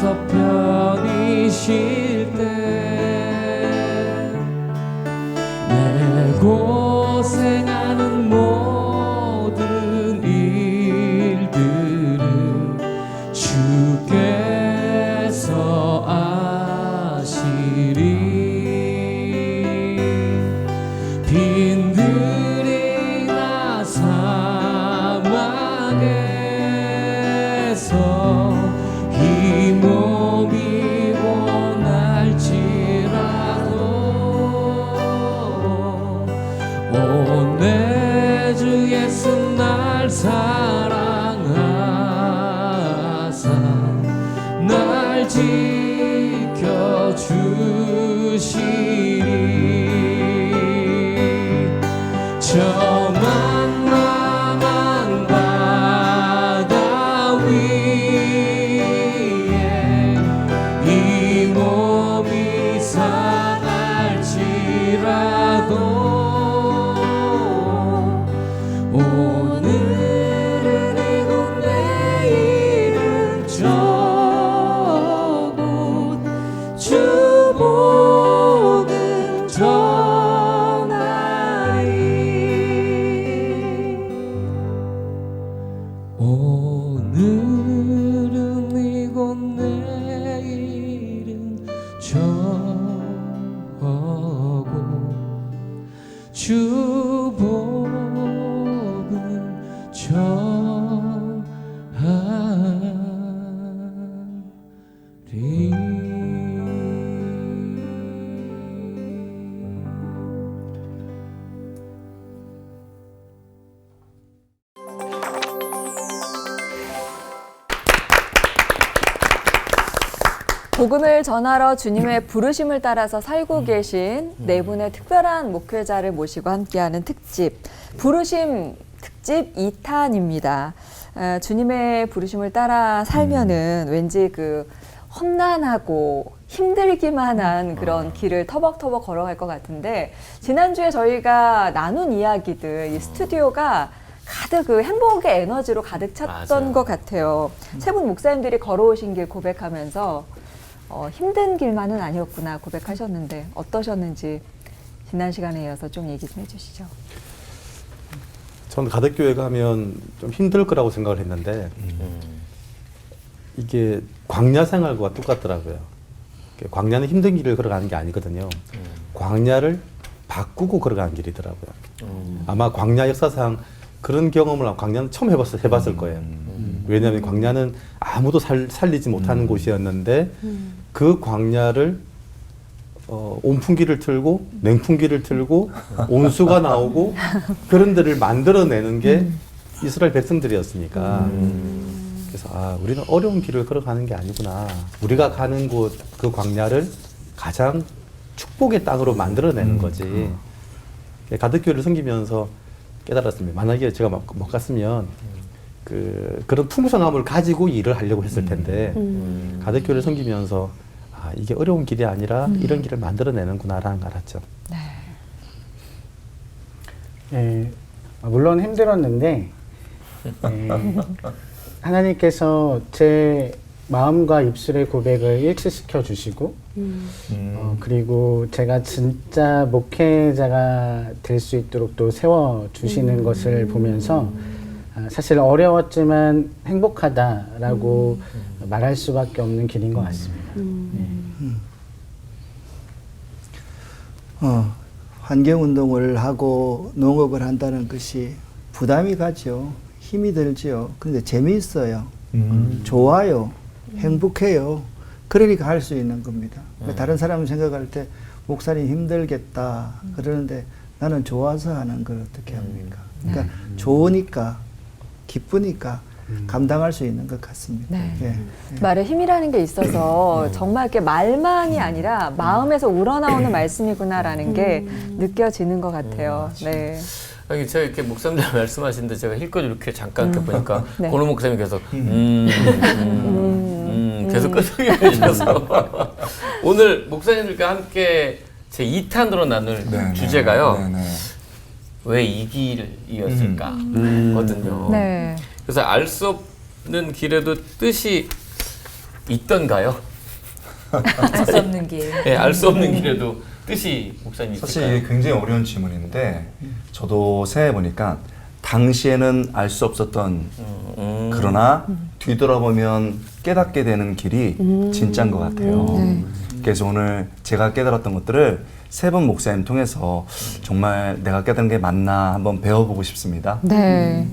주께서 편히 쉴 때 내 고생하는 모든 일들을 주께서 아시리. 빈들이나 사막에서 이 몸이 원할지라도 오 내 주 예수 날 사랑하사 날 지켜주시리. 저 만만한 바다 위에 이 몸이 상할지라도 오늘은 이곳 내일은 저곳 주 복음 전하리. 오늘은 이곳 내일은 저곳 주 복음 전하리. 복음을 전하러 주님의 부르심을 따라서 살고 계신 네 분의 특별한 목회자를 모시고 함께하는 특집, 부르심 특집 2탄입니다. 주님의 부르심을 따라 살면은 왠지 그 험난하고 힘들기만 한 그런 길을 터벅터벅 걸어갈 것 같은데, 지난주에 저희가 나눈 이야기들, 이 스튜디오가 가득 그 행복의 에너지로 가득 찼던 맞아요. 것 같아요. 세 분 목사님들이 걸어오신 길 고백하면서 힘든 길만은 아니었구나 고백하셨는데 어떠셨는지 지난 시간에 이어서 좀 얘기 좀 해주시죠. 저는 가덕교회 가면 좀 힘들 거라고 생각을 했는데 이게 광야 생활과 똑같더라고요. 광야는 힘든 길을 걸어가는 게 아니거든요. 광야를 바꾸고 걸어가는 길이더라고요. 아마 광야 역사상 그런 경험을 광야는 처음 해봤을 거예요. 왜냐하면 광야는 아무도 살리지 못하는 곳이었는데 그 광야를 온풍기를 틀고 냉풍기를 틀고 온수가 나오고 그런 데를 만들어내는 게 이스라엘 백성들이었으니까 그래서 우리는 어려운 길을 걸어가는 게 아니구나. 우리가 가는 곳 그 광야를 가장 축복의 땅으로 만들어내는 거지. 가덕교회를 섬기면서 깨달았습니다. 만약에 제가 못 갔으면 그런 풍성함을 가지고 일을 하려고 했을 텐데 가덕교회를 섬기면서 이게 어려운 길이 아니라 이런 길을 만들어내는구나라는 걸 알았죠. 네. 예, 물론 힘들었는데 하나님께서 제 마음과 입술의 고백을 일치시켜 주시고 그리고 제가 진짜 목회자가 될 수 있도록 또 세워 주시는 것을 보면서 사실 어려웠지만 행복하다라고 말할 수밖에 없는 길인 것 같습니다. 환경운동을 하고 농업을 한다는 것이 부담이 가죠. 힘이 들죠. 그런데 재미있어요. 좋아요. 행복해요. 그러니까 할 수 있는 겁니다. 다른 사람은 생각할 때 목사님 힘들겠다 그러는데 나는 좋아서 하는 걸 어떻게 합니까? 그러니까 좋으니까 기쁘니까 감당할 수 있는 것 같습니다. 네. 예. 말에 힘이라는 게 있어서 정말 이렇게 말만이 아니라 마음에서 우러나오는 말씀이구나라는 게 느껴지는 것 같아요. 네. 아니, 제가 이렇게 목사님들 말씀하시는데 제가 힐끗 이렇게 잠깐 이렇게 보니까 네. 고노 목사님 계속 계속 끄덕여 주셔서 오늘 목사님들과 함께 제 2탄으로 나눌 주제가요. 왜 이 길이었을까 거든요. 네. 그래서 알 수 없는 길에도 뜻이 있던가요? 알 수 없는 길. 네, 알 수 없는 길에도 뜻이 목사님 사실 있을까요? 이게 굉장히 어려운 질문인데 저도 생각해 보니까 당시에는 알 수 없었던 그러나 뒤돌아보면 깨닫게 되는 길이 진짜인 것 같아요. 그래서 오늘 제가 깨달았던 것들을 세 분 목사님 통해서 정말 내가 깨달은 게 맞나 한번 배워보고 싶습니다. 네.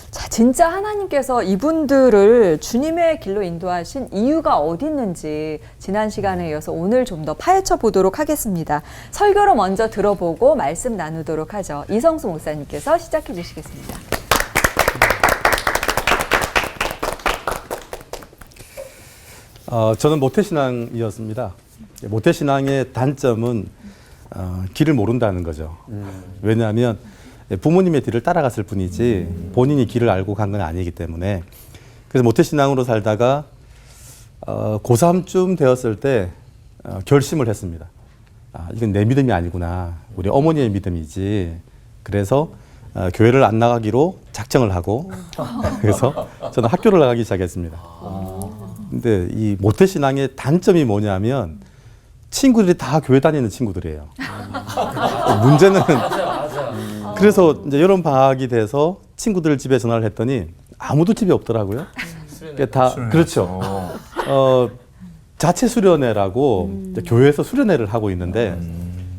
자, 진짜 하나님께서 이분들을 주님의 길로 인도하신 이유가 어디 있는지 지난 시간에 이어서 오늘 좀 더 파헤쳐 보도록 하겠습니다. 설교로 먼저 들어보고 말씀 나누도록 하죠. 이성수 목사님께서 시작해 주시겠습니다. 저는 모태신앙이었습니다. 모태신앙의 단점은 길을 모른다는 거죠. 왜냐하면 부모님의 뒤를 따라갔을 뿐이지 본인이 길을 알고 간 건 아니기 때문에. 그래서 모태신앙으로 살다가 고3쯤 되었을 때 결심을 했습니다. 이건 내 믿음이 아니구나. 우리 어머니의 믿음이지. 그래서 교회를 안 나가기로 작정을 하고 그래서 저는 학교를 나가기 시작했습니다. 근데 이 모태신앙의 단점이 뭐냐면 친구들이 다 교회 다니는 친구들이에요. 문제는 그래서 이제 여름 방학이 돼서 친구들 집에 전화를 했더니 아무도 집에 없더라고요. 다 그렇죠. 자체 수련회라고 이제 교회에서 수련회를 하고 있는데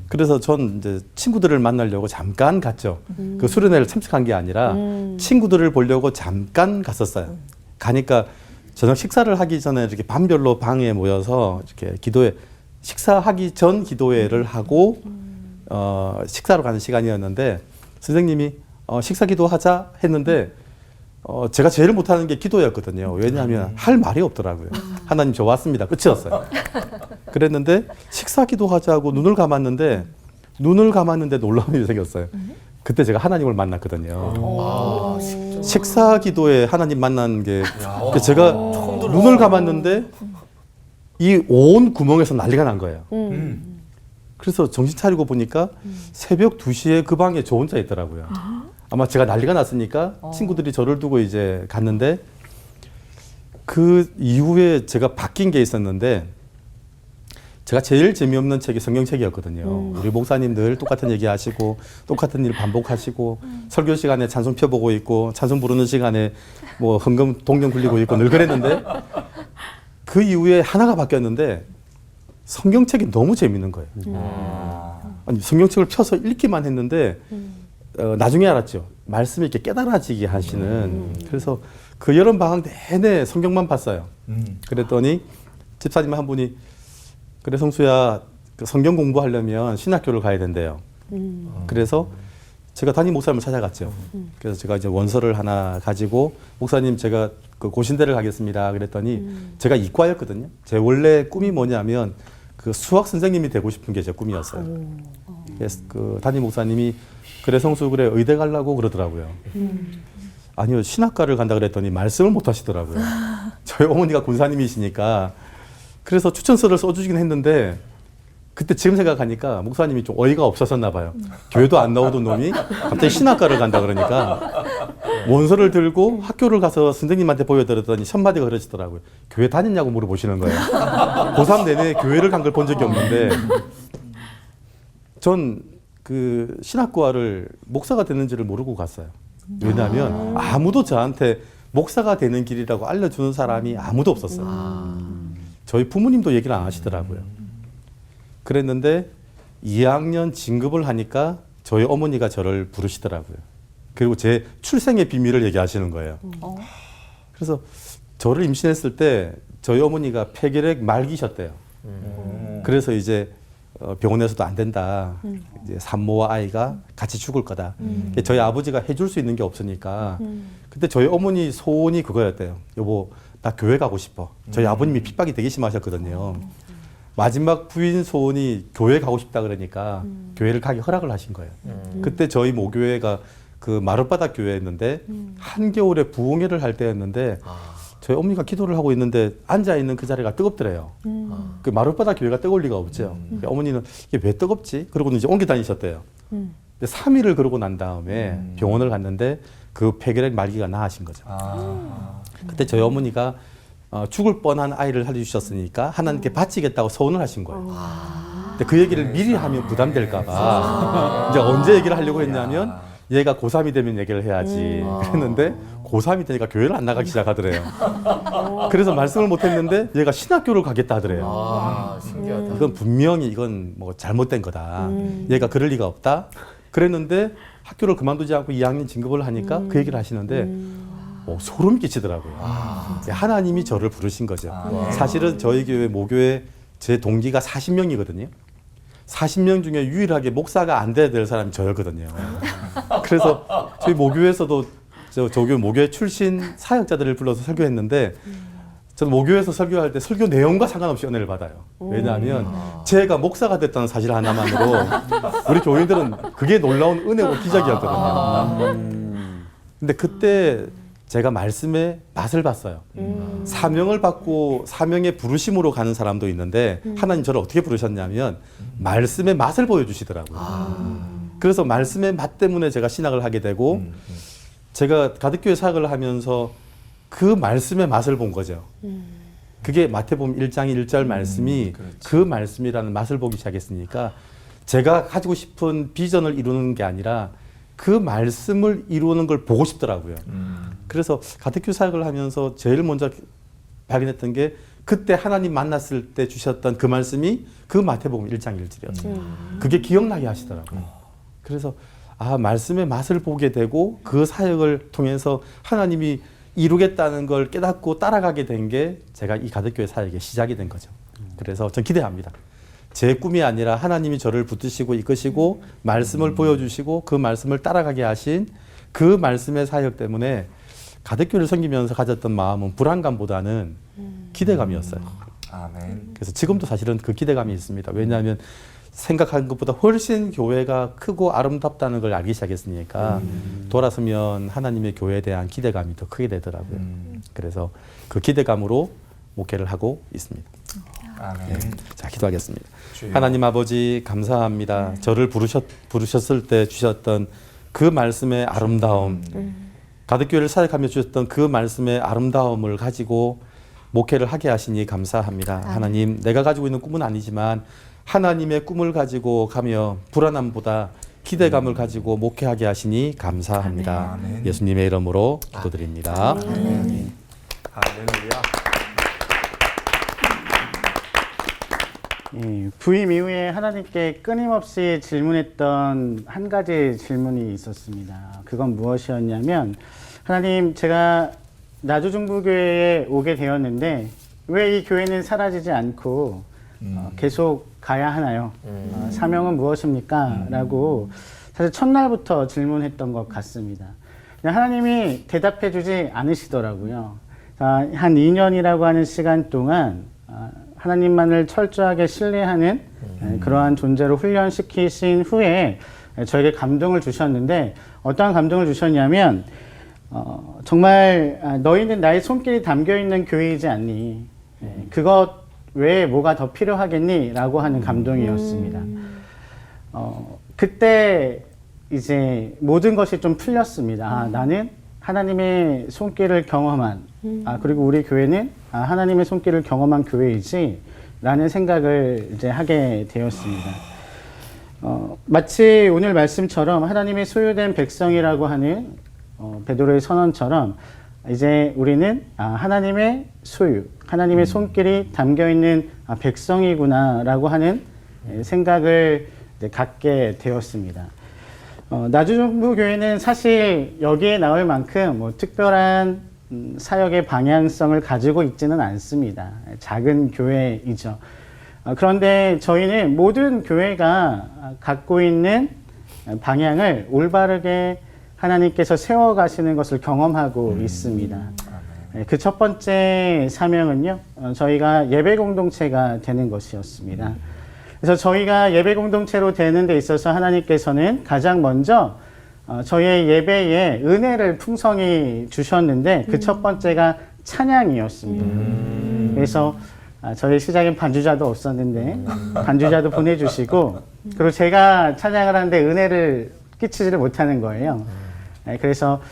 그래서 전 이제 친구들을 만나려고 잠깐 갔죠. 그 수련회를 참석한 게 아니라 친구들을 보려고 잠깐 갔었어요. 가니까 저녁 식사를 하기 전에 이렇게 반별로 방에 모여서 이렇게 기도회 식사하기 전 기도회를 하고 식사로 가는 시간이었는데 선생님이 식사 기도하자 했는데 제가 제일 못하는 게 기도였거든요. 왜냐하면 할 말이 없더라고요. 하나님 저 왔습니다. 끝이었어요. 그랬는데 식사 기도하자고 눈을 감았는데 놀라운 일이 생겼어요. 그때 제가 하나님을 만났거든요. 식사 기도에 하나님 만난 게 제가 눈을 감았는데 이 온 구멍에서 난리가 난 거예요. 그래서 정신 차리고 보니까 새벽 2시에 그 방에 저 혼자 있더라고요. 아마 제가 난리가 났으니까 친구들이 저를 두고 이제 갔는데 그 이후에 제가 바뀐 게 있었는데 제가 제일 재미없는 책이 성경책이었거든요. 우리 목사님들 똑같은 얘기 하시고 똑같은 일 반복하시고 설교 시간에 찬송 펴보고 있고 찬송 부르는 시간에 뭐 헌금 동전 굴리고 있고 늘 그랬는데 그 이후에 하나가 바뀌었는데 성경책이 너무 재밌는 거예요. 아니, 성경책을 펴서 읽기만 했는데 나중에 알았죠. 말씀이 이렇게 깨달아지게 하시는. 그래서 그 여름 방학 내내 성경만 봤어요. 그랬더니 집사님 한 분이 그래 성수야 그 성경 공부하려면 신학교를 가야 된대요. 그래서 제가 담임 목사님을 찾아갔죠. 그래서 제가 이제 원서를 하나 가지고 목사님 제가 그 고신대를 가겠습니다. 그랬더니 제가 이과였거든요. 제 원래 꿈이 뭐냐면 그 수학 선생님이 되고 싶은 게 제 꿈이었어요. 그래서 그 담임 목사님이 그래 성수 그래 의대 가려고 그러더라고요. 아니요 신학과를 간다 그랬더니 말씀을 못 하시더라고요. 저희 어머니가 군사님이시니까 그래서 추천서를 써주시긴 했는데 그때 지금 생각하니까 목사님이 좀 어이가 없었었나 봐요. 교회도 안 나오던 놈이 갑자기 신학과를 간다 그러니까 원서를 들고 학교를 가서 선생님한테 보여드렸더니 첫 마디가 그러시더라고요. 교회 다녔냐고 물어보시는 거예요. 고3 내내 교회를 간 걸 본 적이 없는데 전 그 신학과를 목사가 되는지를 모르고 갔어요. 왜냐하면 아무도 저한테 목사가 되는 길이라고 알려주는 사람이 아무도 없었어요. 저희 부모님도 얘기를 안 하시더라고요. 그랬는데 2학년 진급을 하니까 저희 어머니가 저를 부르시더라고요. 그리고 제 출생의 비밀을 얘기하시는 거예요. 그래서 저를 임신했을 때 저희 어머니가 폐결핵 말기셨대요. 그래서 이제 병원에서도 안 된다. 이제 산모와 아이가 같이 죽을 거다. 저희 아버지가 해줄 수 있는 게 없으니까 그때 저희 어머니 소원이 그거였대요. 여보 나 교회 가고 싶어. 저희 아버님이 핍박이 되게 심하셨거든요. 마지막 부인 소원이 교회 가고 싶다 그러니까 교회를 가기 허락을 하신 거예요. 그때 저희 모교회가 그 마룻바닥 교회였는데 한겨울에 부흥회를 할 때였는데 저희 어머니가 기도를 하고 있는데 앉아있는 그 자리가 뜨겁더래요. 그 마룻바닥 교회가 뜨거울 리가 없죠. 어머니는 이게 왜 뜨겁지? 그러고는 이제 옮겨 다니셨대요. 근데 3일을 그러고 난 다음에 병원을 갔는데 그 폐결핵 말기가 나으신 거죠. 그때 저희 어머니가 죽을 뻔한 아이를 살려주셨으니까 하나님께 바치겠다고 서원을 하신 거예요. 근데 그 얘기를 미리 하면 부담될까봐 이제 언제 얘기를 하려고 했냐면 얘가 고3이 되면 얘기를 해야지 그랬는데 고3이 되니까 교회를 안 나가기 시작하더래요. 그래서 말씀을 못했는데 얘가 신학교를 가겠다 하더래요. 아, 신기하다. 이건 분명히 이건 뭐 잘못된 거다. 얘가 그럴 리가 없다. 그랬는데 학교를 그만두지 않고 2학년 진급을 하니까 그 얘기를 하시는데 소름 끼치더라고요. 하나님이 저를 부르신 거죠. 사실은 저희 교회 모교회 제 동기가 40명이거든요. 40명 중에 유일하게 목사가 안 돼야 될 사람이 저였거든요. 그래서 저희 모교에서도 저교 모교회 출신 사역자들을 불러서 설교했는데 저는 모교에서 설교할 때 설교 내용과 상관없이 은혜를 받아요. 왜냐하면 제가 목사가 됐다는 사실 하나만으로 우리 교인들은 그게 놀라운 은혜고 기적이었거든요. 근데 그때 제가 말씀의 맛을 봤어요. 사명을 받고 사명의 부르심으로 가는 사람도 있는데 하나님 저를 어떻게 부르셨냐면 말씀의 맛을 보여주시더라고요. 그래서 말씀의 맛 때문에 제가 신학을 하게 되고 제가 가득교회 사역을 하면서 그 말씀의 맛을 본 거죠. 그게 마태복음 1장 1절 말씀이 그 말씀이라는 맛을 보기 시작했으니까 제가 가지고 싶은 비전을 이루는 게 아니라 그 말씀을 이루는 걸 보고 싶더라고요. 그래서 가택교 사역을 하면서 제일 먼저 발견했던 게 그때 하나님 만났을 때 주셨던 그 말씀이 그 마태복음 1장 1절이었어요. 그게 기억나게 하시더라고요. 그래서 말씀의 맛을 보게 되고 그 사역을 통해서 하나님이 이루겠다는 걸 깨닫고 따라가게 된 게 제가 이 가택교회 사역의 시작이 된 거죠. 그래서 전 기대합니다. 제 꿈이 아니라 하나님이 저를 붙드시고 이끄시고 말씀을 보여주시고 그 말씀을 따라가게 하신 그 말씀의 사역 때문에 가택교회를 섬기면서 가졌던 마음은 불안감보다는 기대감이었어요. 아멘. 그래서 지금도 사실은 그 기대감이 있습니다. 왜냐하면 생각한 것보다 훨씬 교회가 크고 아름답다는 걸 알기 시작했으니까 돌아서면 하나님의 교회에 대한 기대감이 더 크게 되더라고요. 그래서 그 기대감으로 목회를 하고 있습니다. 아멘. 자, 기도하겠습니다. 주여. 하나님 아버지 감사합니다. 저를 부르셨을 때 주셨던 그 말씀의 아름다움, 가득교회를 사역하며 주셨던 그 말씀의 아름다움을 가지고 목회를 하게 하시니 감사합니다. 하나님, 내가 가지고 있는 꿈은 아니지만 하나님의 꿈을 가지고 가며 불안함보다 기대감을 가지고 목회하게 하시니 감사합니다. 아멘. 예수님의 이름으로 기도드립니다. 아멘. 할렐루야. 부임 이후에 하나님께 끊임없이 질문했던 한 가지 질문이 있었습니다. 그건 무엇이었냐면, 하나님, 제가 나주중부교회에 오게 되었는데 왜 이 교회는 사라지지 않고 계속 가야 하나요? 사명은 무엇입니까? 라고 사실 첫날부터 질문했던 것 같습니다. 하나님이 대답해 주지 않으시더라고요. 한 2년이라고 하는 시간 동안 하나님만을 철저하게 신뢰하는 그러한 존재로 훈련시키신 후에 저에게 감동을 주셨는데, 어떠한 감동을 주셨냐면 정말 너희는 나의 손길이 담겨있는 교회이지 않니? 그것 외에 뭐가 더 필요하겠니? 라고 하는 감동이었습니다. 그때 이제 모든 것이 좀 풀렸습니다. 나는 하나님의 손길을 경험한, 그리고 우리 교회는 하나님의 손길을 경험한 교회이지 라는 생각을 이제 하게 되었습니다. 마치 오늘 말씀처럼 하나님의 소유된 백성이라고 하는 베드로의 선언처럼 이제 우리는 하나님의 소유, 하나님의 손길이 담겨있는 백성이구나 라고 하는 생각을 이제 갖게 되었습니다. 나주중부교회는 사실 여기에 나올 만큼 뭐 특별한 사역의 방향성을 가지고 있지는 않습니다. 작은 교회이죠. 그런데 저희는 모든 교회가 갖고 있는 방향을 올바르게 하나님께서 세워가시는 것을 경험하고 있습니다. 그 첫 번째 사명은요, 저희가 예배 공동체가 되는 것이었습니다. 그래서 저희가 예배 공동체로 되는 데 있어서 하나님께서는 가장 먼저 저희의 예배에 은혜를 풍성히 주셨는데 그 첫 번째가 찬양이었습니다. 그래서 저희 시작엔 반주자도 없었는데 반주자도 보내주시고, 그리고 제가 찬양을 하는데 은혜를 끼치지를 못하는 거예요. 그래서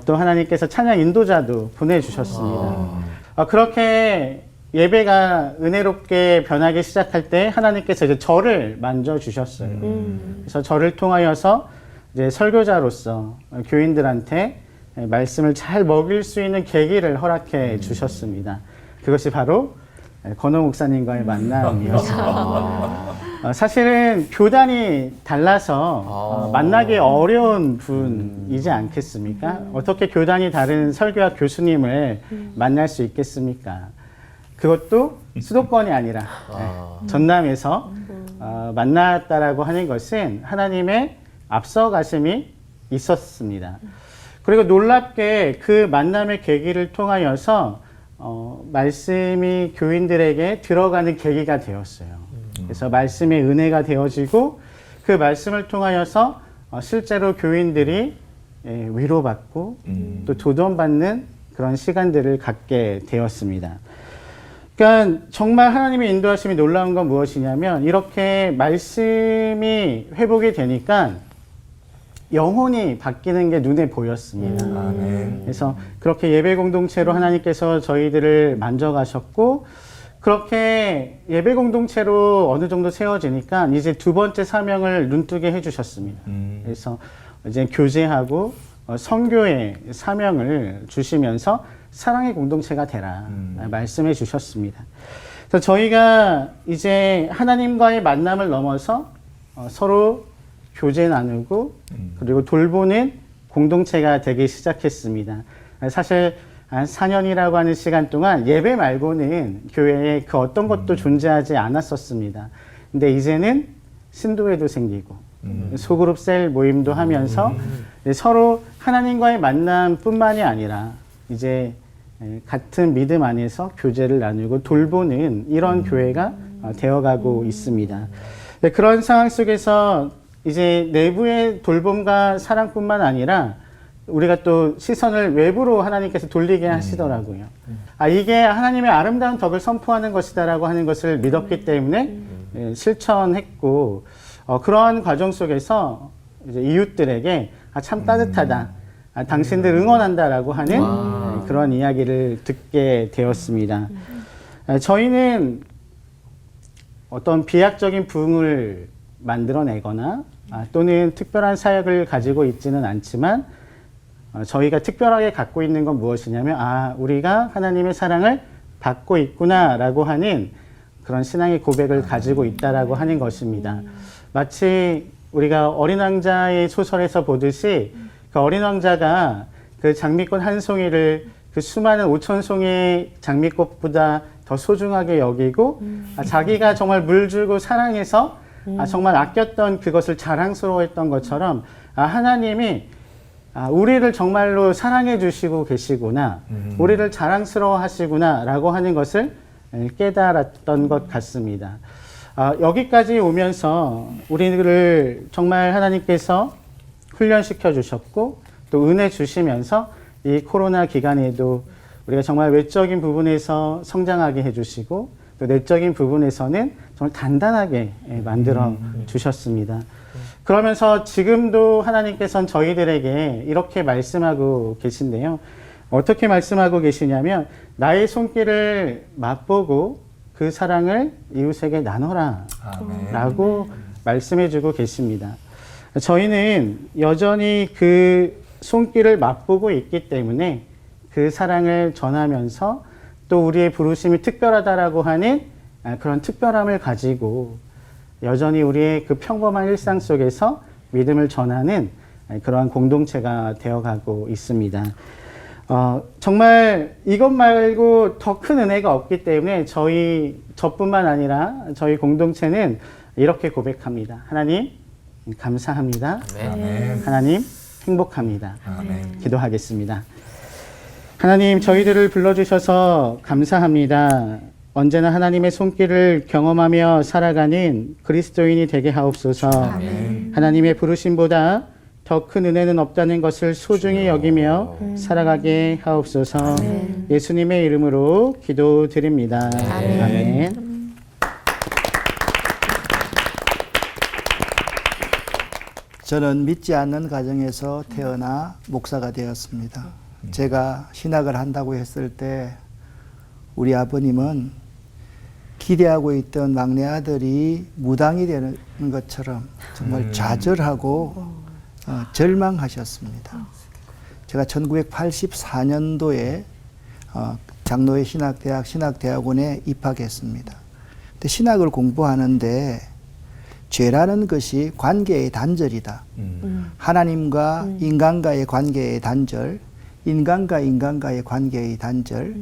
또 하나님께서 찬양 인도자도 보내주셨습니다. 그렇게 예배가 은혜롭게 변하기 시작할 때 하나님께서 이제 저를 만져 주셨어요. 그래서 저를 통하여서 이제 설교자로서 교인들한테 말씀을 잘 먹일 수 있는 계기를 허락해 주셨습니다. 그것이 바로 건호 목사님과의 만남이었습니다. 사실은 교단이 달라서 만나기 어려운 분이지 않겠습니까? 어떻게 교단이 다른 설교학 교수님을 만날 수 있겠습니까? 그것도 수도권이 아니라 전남에서 만났다라고 하는 것은 하나님의 앞서가심이 있었습니다. 그리고 놀랍게 그 만남의 계기를 통하여서 말씀이 교인들에게 들어가는 계기가 되었어요. 그래서 말씀의 은혜가 되어지고 그 말씀을 통하여서 실제로 교인들이 위로받고 또 도전받는 그런 시간들을 갖게 되었습니다. 그러니까 정말 하나님의 인도하심이 놀라운 건 무엇이냐면 이렇게 말씀이 회복이 되니까 영혼이 바뀌는 게 눈에 보였습니다. 그래서 그렇게 예배 공동체로 하나님께서 저희들을 만져가셨고 그렇게 예배 공동체로 어느 정도 세워지니까 이제 두 번째 사명을 눈뜨게 해주셨습니다. 그래서 이제 교제하고 선교의 사명을 주시면서 사랑의 공동체가 되라 말씀해 주셨습니다. 그래서 저희가 이제 하나님과의 만남을 넘어서 서로 교제 나누고 그리고 돌보는 공동체가 되기 시작했습니다. 사실 한 4년이라고 하는 시간 동안 예배 말고는 교회에 그 어떤 것도 존재하지 않았었습니다. 근데 이제는 신도회도 생기고 소그룹 셀 모임도 하면서 서로 하나님과의 만남뿐만이 아니라 이제 같은 믿음 안에서 교제를 나누고 돌보는 이런 교회가 되어가고 있습니다. 그런 상황 속에서 이제 내부의 돌봄과 사랑뿐만 아니라 우리가 또 시선을 외부로 하나님께서 돌리게 하시더라고요. 이게 하나님의 아름다운 덕을 선포하는 것이다라고 하는 것을 믿었기 때문에 실천했고 그러한 과정 속에서 이제 이웃들에게 참 따뜻하다, 당신들 응원한다라고 하는 그런 이야기를 듣게 되었습니다. 저희는 어떤 비약적인 부흥을 만들어내거나 또는 특별한 사역을 가지고 있지는 않지만 저희가 특별하게 갖고 있는 건 무엇이냐면 우리가 하나님의 사랑을 받고 있구나라고 하는 그런 신앙의 고백을 가지고 있다라고 하는 것입니다. 마치 우리가 어린 왕자의 소설에서 보듯이 그 어린 왕자가 그 장미꽃 한 송이를 그 수많은 5천 송이의 장미꽃보다 더 소중하게 여기고 자기가 정말 물 주고 사랑해서 정말 아꼈던 그것을 자랑스러워했던 것처럼 하나님이 우리를 정말로 사랑해 주시고 계시구나, 우리를 자랑스러워 하시구나 라고 하는 것을 깨달았던 것 같습니다. 여기까지 오면서 우리를 정말 하나님께서 훈련시켜 주셨고 또 은혜 주시면서 이 코로나 기간에도 우리가 정말 외적인 부분에서 성장하게 해주시고 또 내적인 부분에서는 정말 단단하게 만들어 주셨습니다. 그러면서 지금도 하나님께서는 저희들에게 이렇게 말씀하고 계신데요. 어떻게 말씀하고 계시냐면 나의 손길을 맛보고 그 사랑을 이웃에게 나눠라 라고 말씀해 주고 계십니다. 저희는 여전히 그 손길을 맛보고 있기 때문에 그 사랑을 전하면서 또 우리의 부르심이 특별하다라고 하는 그런 특별함을 가지고 여전히 우리의 그 평범한 일상 속에서 믿음을 전하는 그러한 공동체가 되어가고 있습니다. 정말 이것 말고 더 큰 은혜가 없기 때문에 저뿐만 아니라 저희 공동체는 이렇게 고백합니다. 하나님 감사합니다. 아멘. 하나님 행복합니다. 아멘. 기도하겠습니다. 하나님 저희들을 불러주셔서 감사합니다. 언제나 하나님의 손길을 경험하며 살아가는 그리스도인이 되게 하옵소서. 아멘. 하나님의 부르심보다 더 큰 은혜는 없다는 것을 소중히 여기며 살아가게 하옵소서. 예수님의 이름으로 기도드립니다. 아멘. 저는 믿지 않는 가정에서 태어나 목사가 되었습니다. 제가 신학을 한다고 했을 때 우리 아버님은 기대하고 있던 막내 아들이 무당이 되는 것처럼 정말 좌절하고 절망하셨습니다. 제가 1984년도에 장로회 신학대학 신학대학원에 입학했습니다. 근데 신학을 공부하는데 죄라는 것이 관계의 단절이다. 하나님과 인간과의 관계의 단절, 인간과 인간과의 관계의 단절,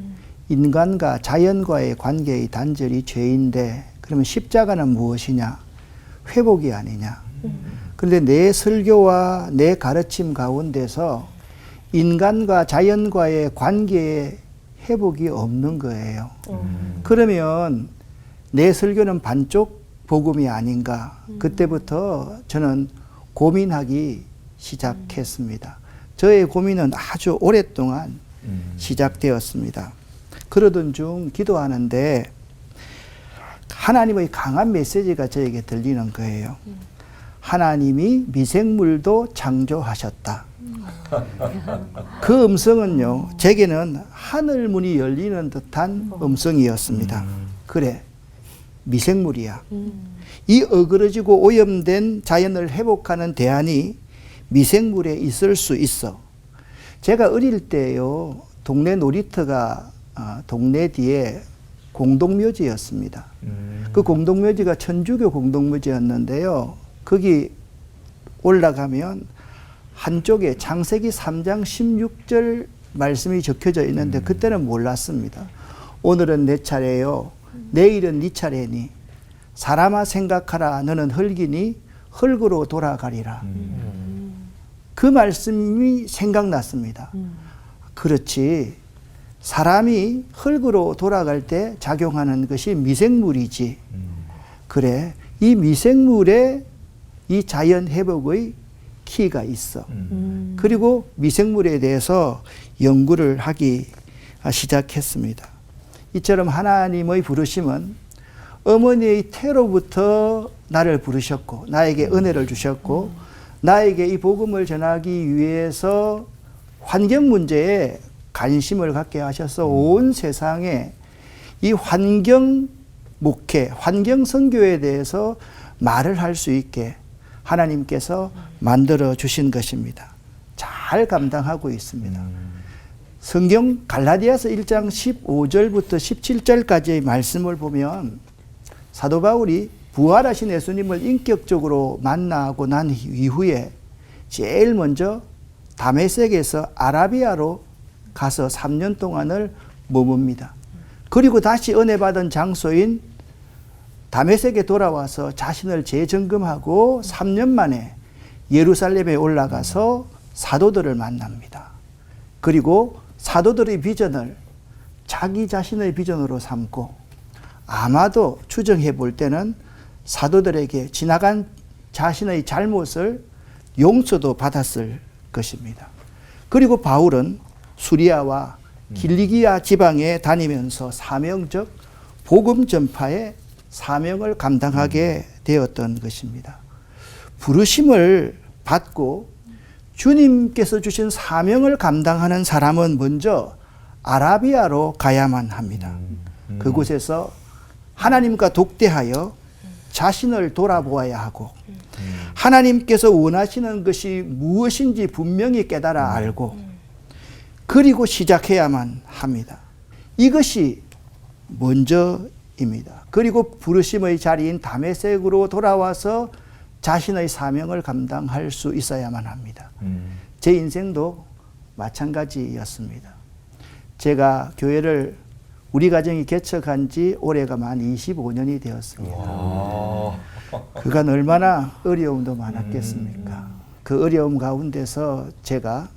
인간과 자연과의 관계의 단절이 죄인데 그러면 십자가는 무엇이냐? 회복이 아니냐? 그런데 내 설교와 내 가르침 가운데서 인간과 자연과의 관계의 회복이 없는 거예요. 그러면 내 설교는 반쪽 복음이 아닌가? 그때부터 저는 고민하기 시작했습니다. 저의 고민은 아주 오랫동안 시작되었습니다. 그러던 중 기도하는데 하나님의 강한 메시지가 저에게 들리는 거예요. 하나님이 미생물도 창조하셨다. 그 음성은요, 제게는 하늘문이 열리는 듯한 음성이었습니다. 그래, 미생물이야. 이 어그러지고 오염된 자연을 회복하는 대안이 미생물에 있을 수 있어. 제가 어릴 때요, 동네 놀이터가 동네 뒤에 공동묘지였습니다. 그 공동묘지가 천주교 공동묘지였는데요. 거기 올라가면 한쪽에 창세기 3장 16절 말씀이 적혀져 있는데 그때는 몰랐습니다. 오늘은 내 차례요. 내일은 네 차례니. 사람아 생각하라. 너는 흙이니 흙으로 돌아가리라. 그 말씀이 생각났습니다. 그렇지. 사람이 흙으로 돌아갈 때 작용하는 것이 미생물이지. 그래. 이 미생물에 이 자연 회복의 키가 있어. 그리고 미생물에 대해서 연구를 하기 시작했습니다. 이처럼 하나님의 부르심은 어머니의 태로부터 나를 부르셨고 나에게 은혜를 주셨고 나에게 이 복음을 전하기 위해서 환경 문제에 관심을 갖게 하셔서 온 세상에 이 환경 목회, 환경 선교에 대해서 말을 할 수 있게 하나님께서 만들어 주신 것입니다. 잘 감당하고 있습니다. 성경 갈라디아서 1장 15절부터 17절까지의 말씀을 보면 사도 바울이 부활하신 예수님을 인격적으로 만나고 난 이후에 제일 먼저 다메섹에서 아라비아로 가서 3년 동안을 머뭅니다. 그리고 다시 은혜 받은 장소인 다메섹에 돌아와서 자신을 재점검하고 3년 만에 예루살렘에 올라가서 사도들을 만납니다. 그리고 사도들의 비전을 자기 자신의 비전으로 삼고 아마도 추정해 볼 때는 사도들에게 지나간 자신의 잘못을 용서도 받았을 것입니다. 그리고 바울은 수리아와 길리기아 지방에 다니면서 사명적 복음 전파에 사명을 감당하게 되었던 것입니다. 부르심을 받고 주님께서 주신 사명을 감당하는 사람은 먼저 아라비아로 가야만 합니다. 그곳에서 하나님과 독대하여 자신을 돌아보아야 하고 하나님께서 원하시는 것이 무엇인지 분명히 깨달아 알고 그리고 시작해야만 합니다. 이것이 먼저입니다. 그리고 부르심의 자리인 다메섹으로 돌아와서 자신의 사명을 감당할 수 있어야만 합니다. 제 인생도 마찬가지였습니다. 제가 교회를 우리 가정이 개척한 지 올해가 만 25년이 되었습니다. 그간 얼마나 어려움도 많았겠습니까? 그 어려움 가운데서 제가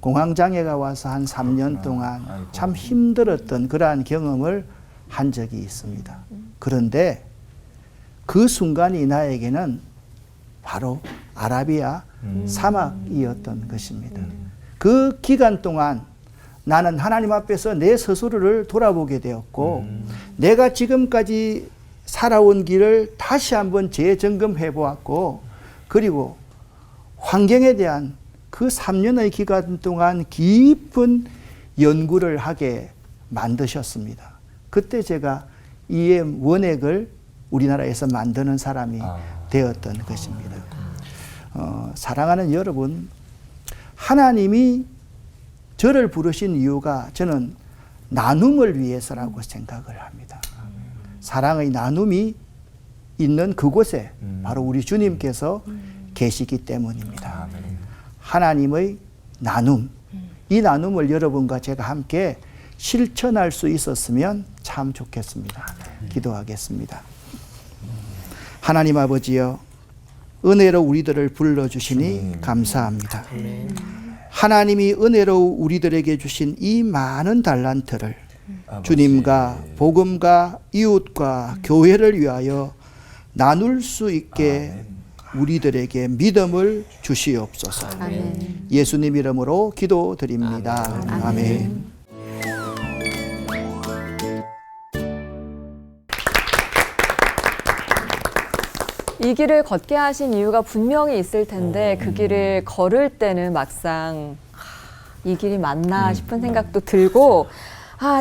공황장애가 와서 한 3년 동안 참 힘들었던 그러한 경험을 한 적이 있습니다. 그런데 그 순간이 나에게는 바로 아라비아 사막이었던 것입니다. 그 기간 동안 나는 하나님 앞에서 내 스스로를 돌아보게 되었고 내가 지금까지 살아온 길을 다시 한번 재점검해 보았고 그리고 환경에 대한 그 3년의 기간 동안 깊은 연구를 하게 만드셨습니다. 그때 제가 EM 원액을 우리나라에서 만드는 사람이 되었던 것입니다. 사랑하는 여러분, 하나님이 저를 부르신 이유가 저는 나눔을 위해서라고 생각을 합니다. 사랑의 나눔이 있는 그곳에 바로 우리 주님께서 계시기 때문입니다. 하나님의 나눔, 이 나눔을 여러분과 제가 함께 실천할 수 있었으면 참 좋겠습니다. 기도하겠습니다. 하나님 아버지여, 은혜로 우리들을 불러주시니 감사합니다. 하나님이 은혜로 우리들에게 주신 이 많은 달란트를 주님과 복음과 이웃과 교회를 위하여 나눌 수 있게 우리들에게 믿음을 주시옵소서. 아멘. 예수님 이름으로 기도드립니다. 아멘. 이 길을 걷게 하신 이유가 분명히 있을 텐데 그 길을 걸을 때는 막상 이 길이 맞나 싶은 생각도 들고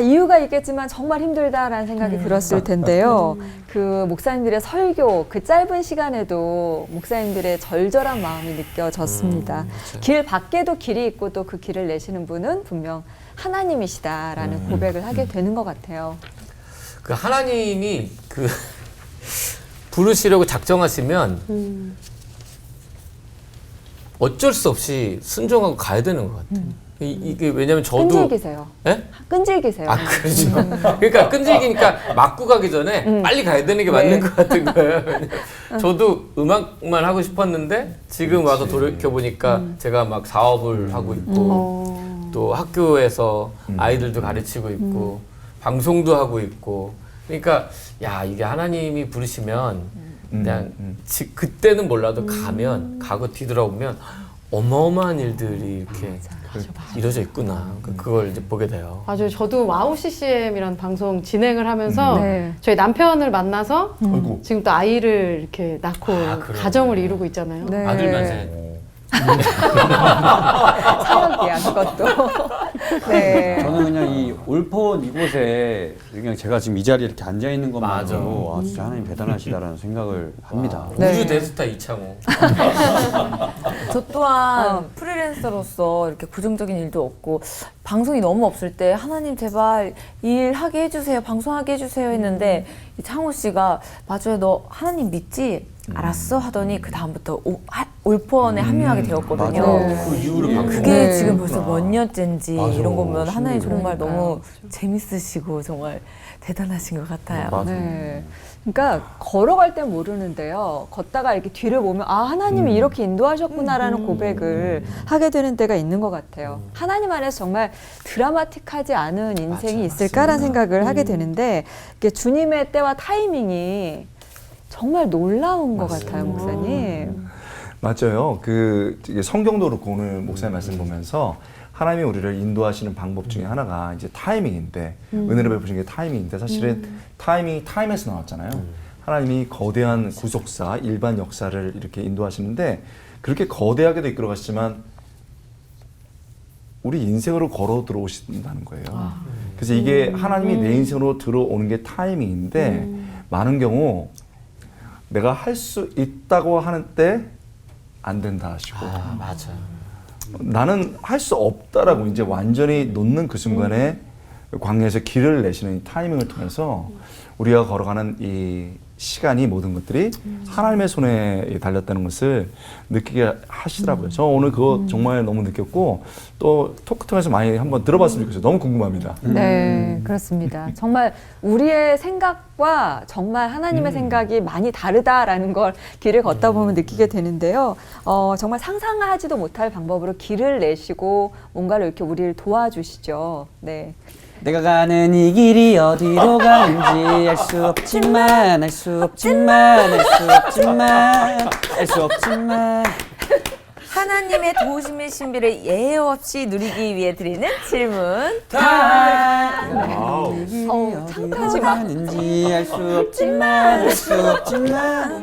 이유가 있겠지만 정말 힘들다라는 생각이 들었을 텐데요. 그 목사님들의 설교, 그 짧은 시간에도 목사님들의 절절한 마음이 느껴졌습니다. 길 밖에도 길이 있고 또 그 길을 내시는 분은 분명 하나님이시다라는 고백을 하게 되는 것 같아요. 그 하나님이 그 부르시려고 작정하시면 어쩔 수 없이 순종하고 가야 되는 것 같아요. 이게 왜냐면 저도 끈질기세요. 예? 끈질기세요. 그렇죠. 그러니까 끈질기니까 맞고 가기 전에 빨리 가야 되는 게 맞는 것 같은 거예요. 왜냐면 저도 음악만 하고 싶었는데 지금 와서 돌이켜 보니까 제가 막 사업을 하고 있고 또 학교에서 아이들도 가르치고 있고 방송도 하고 있고, 그러니까 야, 이게 하나님이 부르시면 그냥 그때는 몰라도 가고 뒤돌아오면 어마어마한 일들이 이렇게 이루어져 있구나. 그걸 이제 보게 돼요. 맞아요. 저도 와우 CCM이라는 방송 진행을 하면서 네. 저희 남편을 만나서 아이고. 지금 또 아이를 이렇게 낳고 그래요? 가정을 이루고 있잖아요. 네. 아들만 셋. 사역이야, 그것도. 네. 저는 그냥 이 올포원 이곳에 그냥 제가 지금 이 자리에 이렇게 앉아 있는 맞아. 것만으로도 진짜 하나님 대단하시다라는 생각을 합니다. 네. 우주 대스타 이창호. 저 또한 프리랜서로서 이렇게 고정적인 일도 없고 방송이 너무 없을 때 하나님 제발 일하게 해주세요, 방송하게 해주세요 했는데 이 창호 씨가 맞아요, 너 하나님 믿지? 알았어 하더니 그 다음부터 올포원에 합류하게 되었거든요. 그 이후로 방송. 그게 네. 지금 벌써 몇 년째인지 맞아. 이런 거 보면 하나님 정말 그러니까요. 너무 재밌으시고 정말 대단하신 것 같아요. 네. 그러니까 걸어갈 땐 모르는데요. 걷다가 이렇게 뒤를 보면 하나님이 이렇게 인도하셨구나라는 고백을 하게 되는 때가 있는 것 같아요. 하나님 안에서 정말 드라마틱하지 않은 인생이 있을까라는 생각을 하게 되는데 이게 주님의 때와 타이밍이 정말 놀라운 것 같아요, 목사님. 맞아요. 이게 성경도 그렇고 오늘 목사님 말씀 보면서 하나님이 우리를 인도하시는 방법 중에 하나가 이제 타이밍인데, 은혜를 베푸신 게 타이밍인데, 사실은 타이밍이 타임에서 나왔잖아요. 하나님이 거대한 구속사, 일반 역사를 이렇게 인도하시는데 그렇게 거대하게도 이끌어 가시지만 우리 인생으로 걸어 들어오신다는 거예요. 그래서 이게 하나님이 내 인생으로 들어오는 게 타이밍인데 많은 경우 내가 할 수 있다고 하는 때 안 된다 하시고 맞아. 나는 할 수 없다라고 이제 완전히 놓는 그 순간에 광야에서 길을 내시는 이 타이밍을 통해서 우리가 걸어가는 이 시간이, 모든 것들이 하나님의 손에 달렸다는 것을 느끼게 하시더라고요. 저 오늘 그거 정말 너무 느꼈고 또 토크 통해서 많이 한번 들어봤으면 좋겠어요. 너무 궁금합니다. 네, 그렇습니다. 정말 우리의 생각과 정말 하나님의 생각이 많이 다르다라는 걸 길을 걷다 보면 느끼게 되는데요. 정말 상상하지도 못할 방법으로 길을 내시고 뭔가를 이렇게 우리를 도와주시죠. 네. 내가 가는 이 길이 어디로 가는지 알 수 없지만 알 수 없지만 알 수 없지만 알 수 없지만 하나님의 도우심의 신비를 예외 없이 누리기 위해 드리는 질문. 창피하지 마. 하는지 알 수 없지만 알 수 없지만.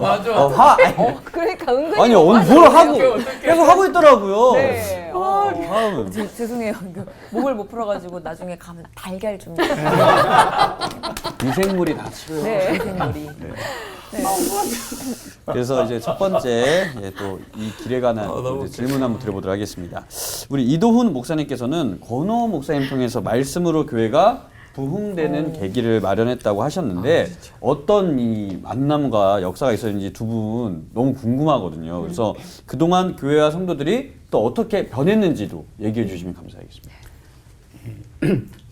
맞아. 그러니까 은근히 아니 오늘 뭘 하고 계속 하고 있더라고요. 네. 다음. 죄송해요. 목을 못 풀어가지고 나중에 가면 달걀 좀. 미생물이 다 싫어요. 네. 생물이. 그래서 이제 첫 번째 또 이 길에 관한 이제 질문 한번 드려보도록 하겠습니다. 우리 이도훈 목사님께서는 권호 목사님 통해서 말씀으로 교회가 부흥되는 계기를 마련했다고 하셨는데 어떤 이 만남과 역사가 있었는지 두 분 너무 궁금하거든요. 그래서 그동안 교회와 성도들이 또 어떻게 변했는지도 얘기해 주시면 감사하겠습니다.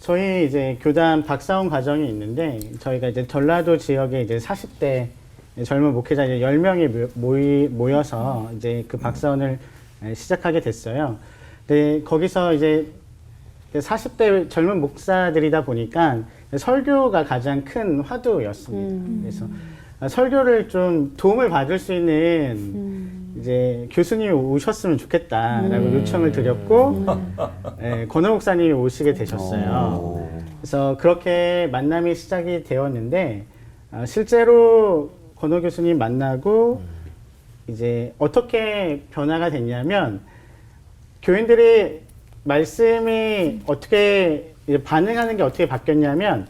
저희 이제 교단 박사원 과정이 있는데 저희가 이제 전라도 지역에 이제 40대 젊은 목회자 이제 10명이 모여서 이제 그 박사원을 시작하게 됐어요. 근데 거기서 이제 40대 젊은 목사들이다 보니까 설교가 가장 큰 화두였습니다. 그래서 설교를 좀 도움을 받을 수 있는 이제 교수님이 오셨으면 좋겠다라고 요청을 드렸고 권호 목사님이 오시게 되셨어요. 그래서 그렇게 만남이 시작이 되었는데 실제로 권호 교수님 만나고 이제 어떻게 변화가 됐냐면 교인들이 말씀이 어떻게 이제 반응하는 게 어떻게 바뀌었냐면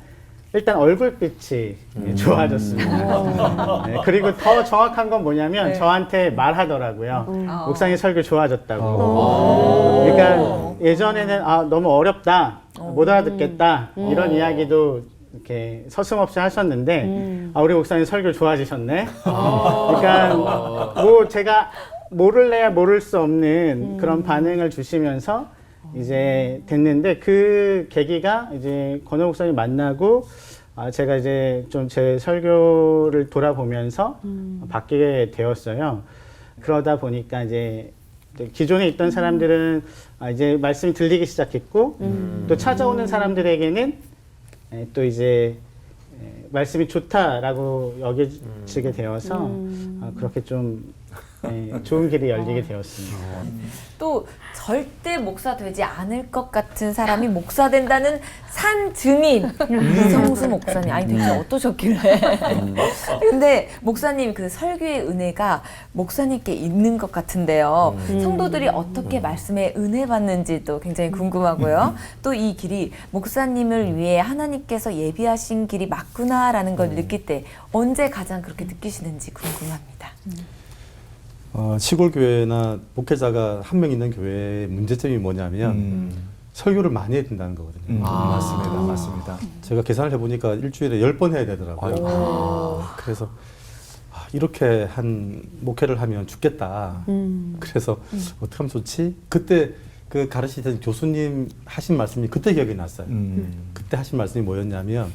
일단 얼굴빛이 좋아졌습니다. 네, 그리고 더 정확한 건 뭐냐면 저한테 말하더라고요. 목사님 설교 좋아졌다고. 그러니까 예전에는 너무 어렵다, 못 알아듣겠다 이런 이야기도 이렇게 서슴없이 하셨는데 우리 목사님 설교 좋아지셨네. 그러니까 뭐 제가 모를래야 모를 수 없는 그런 반응을 주시면서 이제 됐는데 그 계기가 이제 권호 목사님 만나고 제가 이제 좀 제 설교를 돌아보면서 바뀌게 되었어요. 그러다 보니까 이제 기존에 있던 사람들은 이제 말씀이 들리기 시작했고 또 찾아오는 사람들에게는 또 이제 말씀이 좋다라고 여겨지게 되어서 그렇게 좀 좋은 길이 열리게 되었습니다. 또 절대 목사 되지 않을 것 같은 사람이 목사 된다는 산 증인 이성수 목사님. 아니 대체 어떠셨길래? 근데 목사님 그 설교의 은혜가 목사님께 있는 것 같은데요. 성도들이 어떻게 말씀에 은혜 받는지도 굉장히 궁금하고요. 또 이 길이 목사님을 위해 하나님께서 예비하신 길이 맞구나라는 걸 느낄 때 언제 가장 그렇게 느끼시는지 궁금합니다. 시골 교회나 목회자가 한 명 있는 교회의 문제점이 뭐냐면 설교를 많이 해야 된다는 거거든요. 맞습니다. 제가 계산을 해보니까 일주일에 10번 해야 되더라고요. 그래서 이렇게 한 목회를 하면 죽겠다. 그래서 어떻게 하면 좋지? 그때 그 가르치던 교수님 하신 말씀이 그때 기억이 났어요. 그때 하신 말씀이 뭐였냐면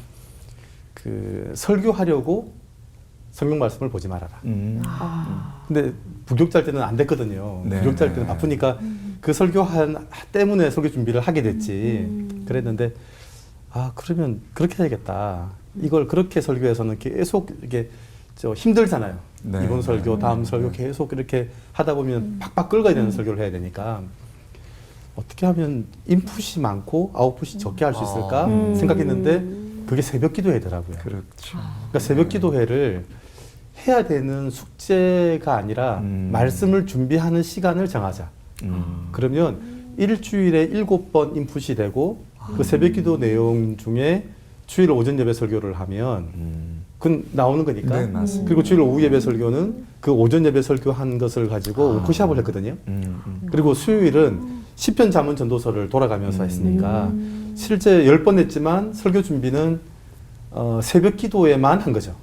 그 설교하려고 성경 말씀을 보지 말아라. 근데 부교육자일 때는 안 됐거든요. 네. 부교육자일 때는 바쁘니까 그 설교한 때문에 설교 준비를 하게 됐지. 그랬는데 그러면 그렇게 해야겠다. 이걸 그렇게 설교해서는 계속 이게 힘들잖아요. 네. 이번 설교, 다음 설교 계속 이렇게 하다 보면 팍팍 긁어야 되는 설교를 해야 되니까 어떻게 하면 인풋이 많고 아웃풋이 적게 할 수 있을까 생각했는데 그게 새벽 기도회더라고요. 그렇죠. 그러니까 새벽 기도회를 해야 되는 숙제가 아니라 말씀을 준비하는 시간을 정하자. 그러면 일주일에 7번 인풋이 되고 그 새벽 기도 내용 중에 주일 오전 예배 설교를 하면 그건 나오는 거니까. 네, 맞습니다. 그리고 주일 오후 예배 설교는 그 오전 예배 설교한 것을 가지고 워크숍을 했거든요. 그리고 수요일은 시편 잠언 전도서를 돌아가면서 했으니까 실제 10번 했지만 설교 준비는 새벽 기도에만 한 거죠.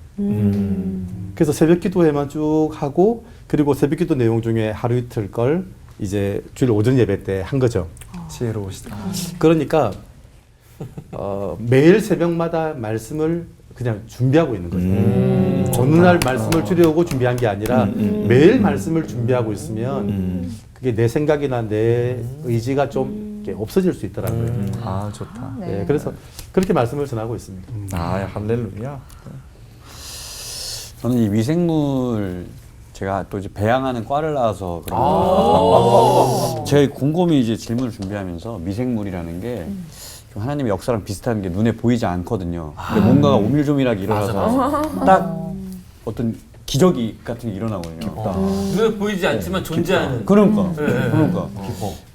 그래서 새벽 기도에만 쭉 하고 그리고 새벽 기도 내용 중에 하루 이틀 걸 이제 주일 오전 예배 때 한 거죠. 지혜로우시다. 그러니까 매일 새벽마다 말씀을 그냥 준비하고 있는 거죠. 어느 날 말씀을 줄여오고 준비한 게 아니라 매일 말씀을 준비하고 있으면 그게 내 생각이나 내 의지가 좀 이렇게 없어질 수 있더라고요. 좋다. 네, 그래서 그렇게 말씀을 전하고 있습니다. 할렐루야. 저는 이 미생물 제가 또 이제 배양하는 과를 나와서 그런 거. 제 곰곰이 이제 질문을 준비하면서 미생물이라는 게 좀 하나님의 역사랑 비슷한 게 눈에 보이지 않거든요. 근데 뭔가가 오밀조밀하게 일어나서 딱 어떤 기적이 같은 게 일어나거든요. 눈에 보이지 않지만 존재하는. 그러니까.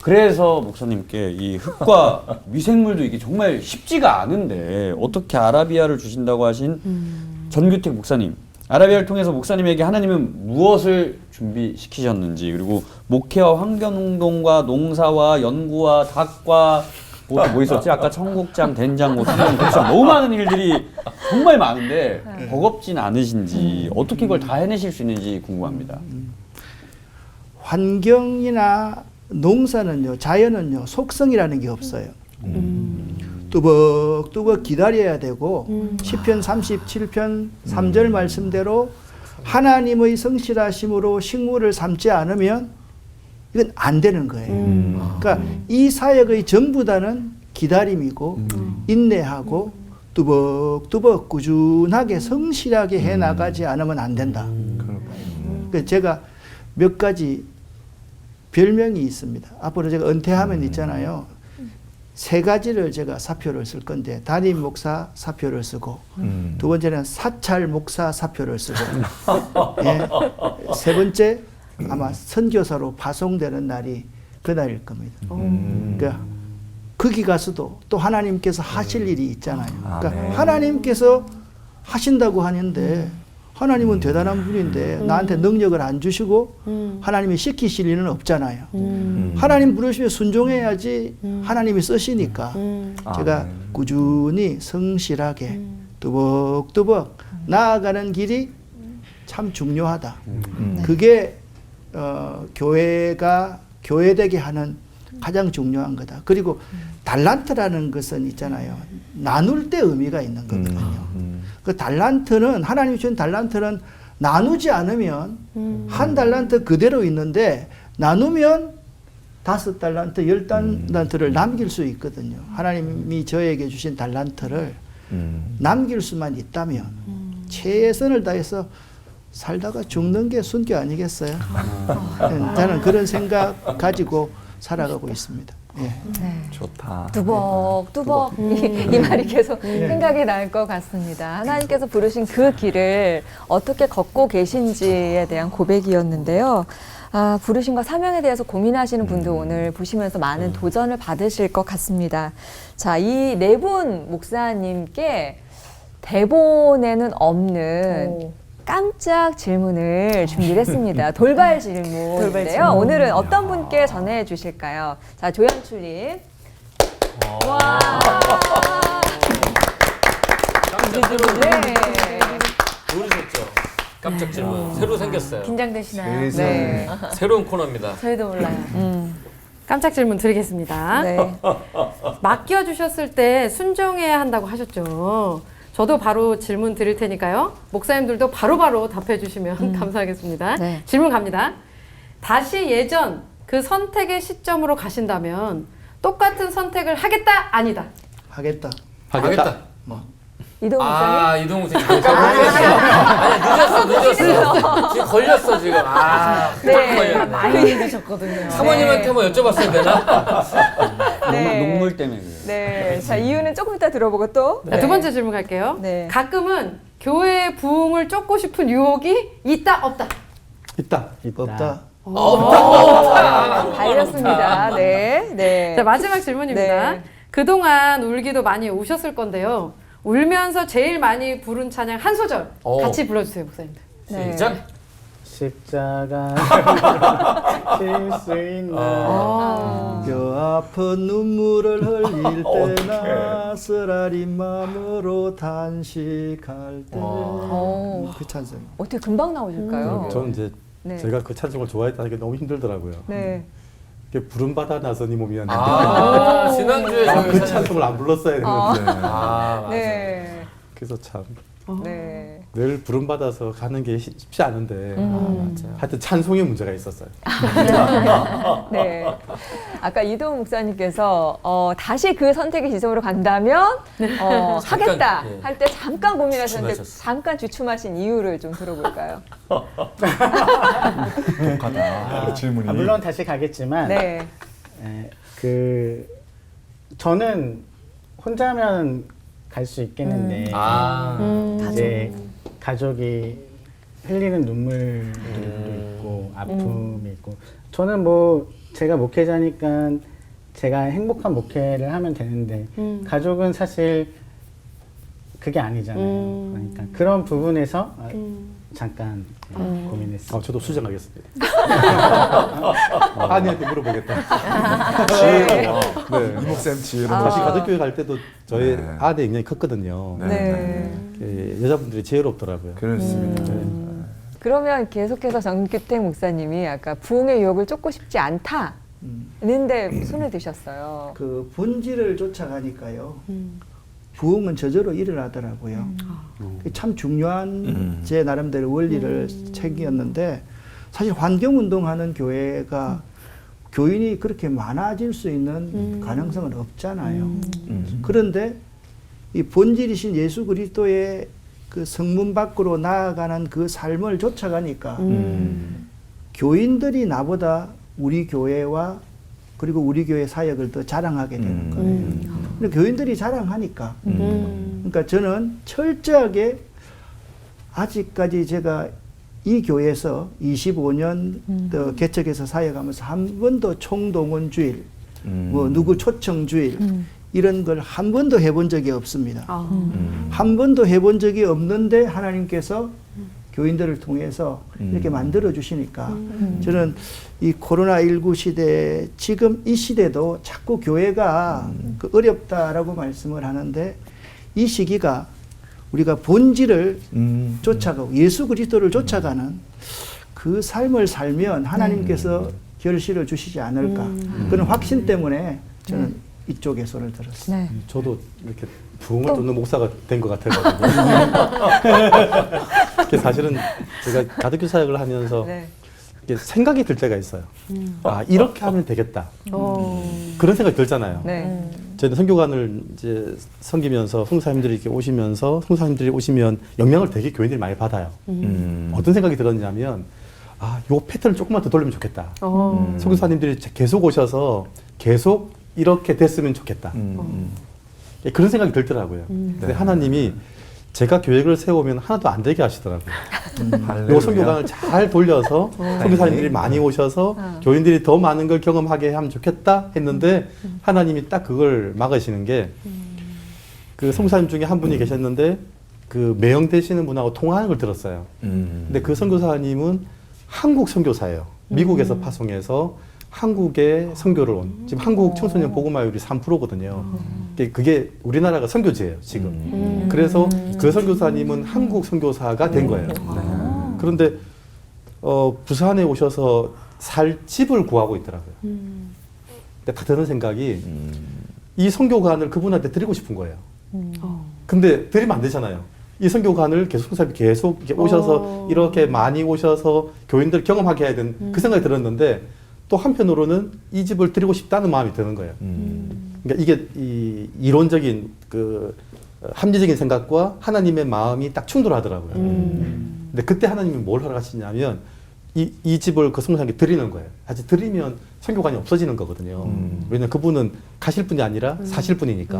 그래서 목사님께 이 흙과 미생물도 이게 정말 쉽지가 않은데 어떻게 아라비아를 주신다고 하신 전규택 목사님. 아라비아를 통해서 목사님에게 하나님은 무엇을 준비시키셨는지, 그리고 목회와 환경운동과 농사와 연구와 닭과 뭐 있었지? 아까 청국장, 된장, 뭐 수령, 고추장 너무 많은 일들이 정말 많은데 버겁진 않으신지 어떻게 이걸 다 해내실 수 있는지 궁금합니다. 환경이나 농사는요, 자연은요, 속성이라는 게 없어요. 뚜벅뚜벅 기다려야 되고 시편 37편 3절 말씀대로 하나님의 성실하심으로 식물을 삶지 않으면 이건 안 되는 거예요. 그러니까 이 사역의 전부 다는 기다림이고 인내하고 뚜벅뚜벅 꾸준하게 성실하게 해나가지 않으면 안 된다. 그러니까 제가 몇 가지 별명이 있습니다. 앞으로 제가 은퇴하면 있잖아요. 3가지를 제가 사표를 쓸 건데, 담임 목사 사표를 쓰고, 두 번째는 사찰 목사 사표를 쓰고, 예, 세 번째 아마 선교사로 파송되는 날이 그날일 겁니다. 그러니까 거기 가서도 또 하나님께서 하실 일이 있잖아요. 그러니까 하나님께서 하신다고 하는데 하나님은 대단한 분인데 나한테 능력을 안 주시고 하나님이 시키실 일은 없잖아요. 하나님 부르시면 순종해야지 하나님이 쓰시니까 제가 꾸준히 성실하게 뚜벅뚜벅 나아가는 길이 참 중요하다. 그게 교회가 교회되게 하는 가장 중요한 거다. 그리고 달란트라는 것은 있잖아요. 나눌 때 의미가 있는 거거든요. 그 달란트는, 하나님이 주신 달란트는 나누지 않으면 한 달란트 그대로 있는데 나누면 5달란트, 10달란트를 남길 수 있거든요. 하나님이 저에게 주신 달란트를 남길 수만 있다면 최선을 다해서 살다가 죽는 게 순교 아니겠어요? 저는 그런 생각 가지고 살아가고 있습니다. 예. 네. 좋다. 뚜벅뚜벅 이 말이 계속 생각이 날 것 같습니다. 하나님께서 부르신 그 길을 어떻게 걷고 계신지에 대한 고백이었는데요. 부르심과 사명에 대해서 고민하시는 분들 오늘 보시면서 많은 도전을 받으실 것 같습니다. 자, 이 4분 목사님께 대본에는 없는 깜짝 질문을 준비를 했습니다. 돌발 질문인데요. 오늘은 어떤 분께 전해 주실까요? 자, 조연출님. 와. 깜짝 질문. 네. 모르셨죠? 깜짝 질문. 새로 생겼어요. 긴장되시나요? 네. 새로운 코너입니다. 저희도 몰라요. 깜짝 질문 드리겠습니다. 네. 맡겨주셨을 때 순종해야 한다고 하셨죠. 저도 바로 질문 드릴 테니까요. 목사님들도 바로바로 답해 주시면 감사하겠습니다. 네. 질문 갑니다. 다시 예전 그 선택의 시점으로 가신다면 똑같은 선택을 하겠다, 아니다? 하겠다. 하겠다. 이동욱 목사님. 이동욱 씨 잠깐 늦었어. 지금 걸렸어 지금. 네. 많이 힘드셨거든요. 사모님한테 한번 여쭤봤어야 되나? 네. 녹물 때문에 그래요. 네. 자, 이유는 조금 이따 들어보고 또. 두 번째 질문 갈게요. 네. 가끔은 교회의 부흥을 쫓고 싶은 유혹이 있다, 없다? 있다. 없다. 달렸습니다. 네. 네. 자, 마지막 질문입니다. 네. 그동안 울기도 많이 우셨을 건데요. 울면서 제일 많이 부른 찬양 한 소절 같이 불러주세요, 목사님들. 네. 시작. 십자가 질 수 있는 뼈 아픈 눈물을 흘릴 때나 쓰라린 마음으로 단식할 때. 그 찬송. 어떻게 금방 나오실까요? 저는 이제 네. 제가 그 찬송을 좋아했다는 게 너무 힘들더라고요. 네. 이게 부름받아 나서니 몸이었는데 지난주에 그 찬송을 안 불렀어야 되는데 맞아. 네. 그래서 참 네. 늘 부름받아서 가는 게 쉽지 않은데 맞아요. 하여튼 찬송의 문제가 있었어요. 네. 아까 이도훈 목사님께서 다시 그 선택의 지점으로 간다면 잠깐, 하겠다 예. 할 때 잠깐 고민하셨는데 주춤하셨어요. 잠깐 주춤하신 이유를 좀 들어볼까요? 독하다. 질문이. 물론 다시 가겠지만 네. 저는 혼자면 갈 수 있겠는데 이제 가족이 흘리는 눈물도 있고 아픔이 있고 저는 뭐 제가 목회자니까 제가 행복한 목회를 하면 되는데 가족은 사실 그게 아니잖아요. 그러니까 그런 부분에서 잠깐 고민했어요. 저도 수정하겠습니다. 아내한테 물어보겠다. 네. 이목쌤 지혜로. 사실 가족교회 갈 때도 저희 네. 아내 영향이 컸거든요. 네. 여자분들이 지혜롭더라고요. 그렇습니다. 그러면 계속해서 정규택 목사님이 아까 부흥의 유혹을 쫓고 싶지 않다는데 손을 드셨어요. 그 본질을 쫓아가니까요. 부흥은 저절로 일어나더라고요. 참 중요한 제 나름대로 원리를 챙겼는데 사실 환경운동하는 교회가 교인이 그렇게 많아질 수 있는 가능성은 없잖아요. 그런데 이 본질이신 예수 그리스도의 그 성문 밖으로 나아가는 그 삶을 쫓아가니까 교인들이 나보다 우리 교회와 그리고 우리 교회 사역을 더 자랑하게 되는 거예요. 근데 교인들이 자랑하니까. 그러니까 저는 철저하게 아직까지 제가 이 교회에서 25년 개척해서 사역하면서 한 번도 총동원 주일, 뭐 누구 초청 주일 이런 걸 한 번도 해본 적이 없습니다. 한 번도 해본 적이 없는데 하나님께서 교인들을 통해서 이렇게 만들어 주시니까 저는 이 코로나19 시대 지금 이 시대도 자꾸 교회가 그 어렵다라고 말씀을 하는데 이 시기가 우리가 본질을 쫓아가고 예수 그리스도를 쫓아가는 그 삶을 살면 하나님께서 결실을 주시지 않을까 그런 확신 때문에 저는 이쪽에 손을 들었어요. 네. 저도 이렇게 부흥을 쫓는 목사가 된 것 같아가지고. 사실은 제가 가덕교 사역을 하면서 네. 이렇게 생각이 들 때가 있어요. 아, 이렇게 하면 되겠다. 그런 생각이 들잖아요. 네. 저희는 선교관을 이제 섬기면서 선교사님들이 이렇게 오시면서 선교사님들이 오시면 영향을 되게 교인들이 많이 받아요. 어떤 생각이 들었냐면 요 패턴을 조금만 더 돌리면 좋겠다. 선교사님들이 계속 오셔서 계속 이렇게 됐으면 좋겠다. 그런 생각이 들더라고요. 근데 하나님이 제가 계획을 세우면 하나도 안 되게 하시더라고요. 요 선교관을 잘 돌려서 선교사님들이 많이 오셔서 교인들이 더 많은 걸 경험하게 하면 좋겠다 했는데 하나님이 딱 그걸 막으시는 게 그 선교사님 중에 한 분이 계셨는데 그 매형되시는 분하고 통화하는 걸 들었어요. 근데 그 선교사님은 한국 선교사예요. 미국에서 파송해서 한국에 선교를 온 지금 한국 청소년 복음화율이 3%거든요. 그게 우리나라가 선교지예요 지금. 그래서 그 선교사님은 한국 선교사가 된 거예요. 그런데 부산에 오셔서 살 집을 구하고 있더라고요. 근데 딱 드는 생각이 이 선교관을 그분한테 드리고 싶은 거예요. 근데 드리면 안 되잖아요. 이 선교관을 계속 이렇게 오셔서 이렇게 많이 오셔서 교인들 경험하게 해야 되는 그 생각이 들었는데 또 한편으로는 이 집을 드리고 싶다는 마음이 드는 거예요. 그러니까 이게 이 이론적인 그 합리적인 생각과 하나님의 마음이 딱 충돌하더라고요. 근데 그때 하나님이 뭘 하러 가시냐면 이 집을 그 선교사님께 드리는 거예요. 사실 드리면 선교관이 없어지는 거거든요. 왜냐면 그분은 가실 분이 아니라 사실 분이니까.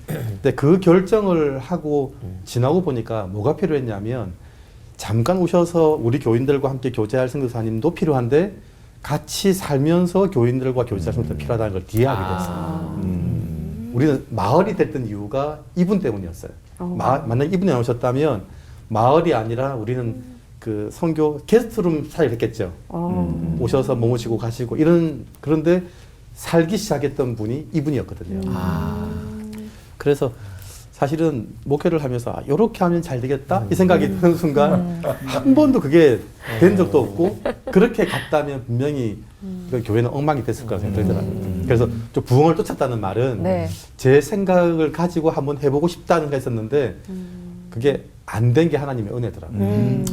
근데 그 결정을 하고 지나고 보니까 뭐가 필요했냐면 잠깐 오셔서 우리 교인들과 함께 교제할 선교사님도 필요한데 같이 살면서 교인들과 교제할 선교사님도 필요하다는 걸 뒤에 하게 됐어요. 우리는 마을이 됐던 이유가 이분 때문이었어요. 만약 이분이 안 오셨다면 마을이 아니라 우리는 그 선교 게스트룸 사역을 했겠죠. 오셔서 머무시고 가시고 그런데 살기 시작했던 분이 이분이었거든요. 그래서 사실은 목회를 하면서 이렇게 하면 잘 되겠다 이 생각이 드는 순간 한 번도 그게 된 적도 없고 그렇게 갔다면 분명히 그 교회는 엉망이 됐을 거라고 생각이 들더라고요. 그래서 좀 부흥을 쫓았다는 말은 네. 제 생각을 가지고 한번 해보고 싶다는 게 있었는데 그게 안 된 게 하나님의 은혜더라고요. 네.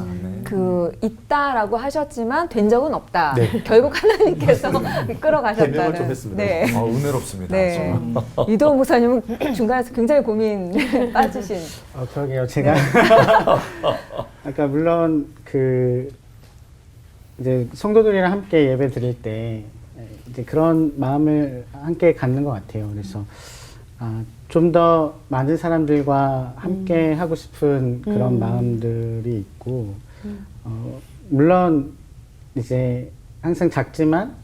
그 있다라고 하셨지만 된 적은 없다. 네. 결국 하나님께서 끌어가셨다는. 해명을 좀 했습니다. 네. 은혜롭습니다. 네. 이도훈 목사님은 중간에서 굉장히 고민 빠지신. 그러게요. 제가 아까 물론 그 이제 성도들이랑 함께 예배 드릴 때 이제 그런 마음을 함께 갖는 것 같아요. 그래서 좀 더 많은 사람들과 함께 하고 싶은 그런 마음들이 있고, 물론 이제 항상 작지만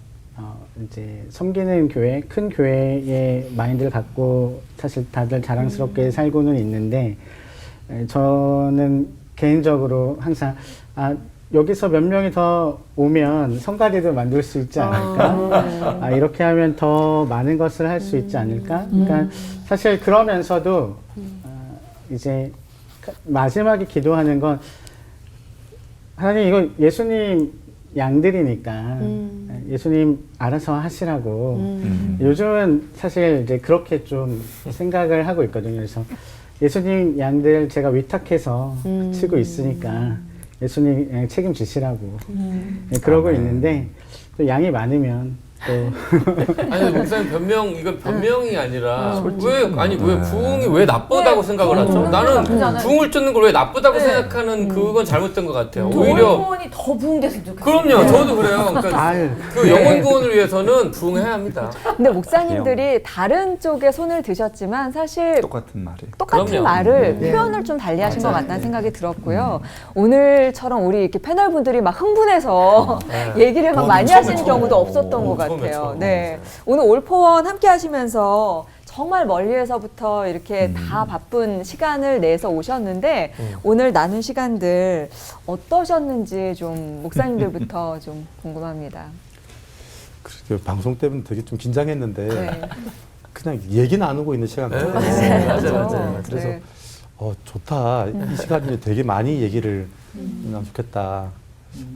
이제 섬기는 교회, 큰 교회의 마인드를 갖고 사실 다들 자랑스럽게 살고는 있는데, 저는 개인적으로 항상 여기서 몇 명이 더 오면 성가대도 만들 수 있지 않을까? 이렇게 하면 더 많은 것을 할 수 있지 않을까? 그러니까 사실 그러면서도 이제 마지막에 기도하는 건 하나님 이거 예수님 양들이니까 예수님 알아서 하시라고. 요즘은 사실 이제 그렇게 좀 생각을 하고 있거든요. 그래서 예수님 양들 제가 위탁해서 치고 있으니까 예수님 책임지시라고 그러고 있는데 또 양이 많으면 또 아니 목사님 변명 이건 변명이 아니라 왜 부흥이 왜 나쁘다고 생각을 하죠? 나는 부흥을 쫓는 걸 왜 나쁘다고 생각하는 그건 잘못된 것 같아요. 오히려 영혼이 더 부흥됐으면 좋겠어요. 그럼요, 저도 그래요. 그러니까 그 영혼 구원을 위해서는 부흥해야 합니다. 근데 목사님들이 다른 쪽에 손을 드셨지만 사실 똑같은 말이. 똑같은 그럼요. 말을 표현을 좀 달리하신 것 같다는 생각이 들었고요. 오늘처럼 우리 이렇게 패널 분들이 막 흥분해서 얘기를 막 많이 하시는 경우도 없었던 것 같아요. 네, 오늘 올포원 함께 하시면서 정말 멀리에서부터 이렇게 다 바쁜 시간을 내서 오셨는데 오늘 나눈 시간들 어떠셨는지 좀 목사님들부터 좀 궁금합니다. 그래서 방송 때문에 되게 좀 긴장했는데 네. 그냥 얘기 나누고 있는 시간 같아요. 맞아요. 그래서 네. 좋다. 이 시간이면 되게 많이 얘기를 하면 좋겠다.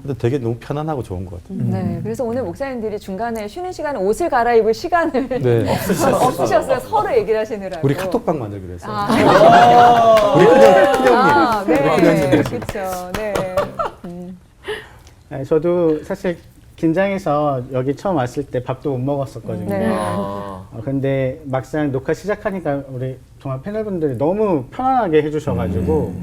근데 되게 너무 편안하고 좋은 것 같아요. 네, 그래서 오늘 목사님들이 중간에 쉬는 시간에 옷을 갈아입을 시간을 네. 없으셨어요. 서로 얘기를 하시느라고. 우리 카톡방 만들기로 했어요. 아, 우리 큰형님. 네, 그렇죠. 네. 저도 사실 긴장해서 여기 처음 왔을 때 밥도 못 먹었었거든요. 네. 근데 막상 녹화 시작하니까 우리 정말 패널분들이 너무 편안하게 해주셔가지고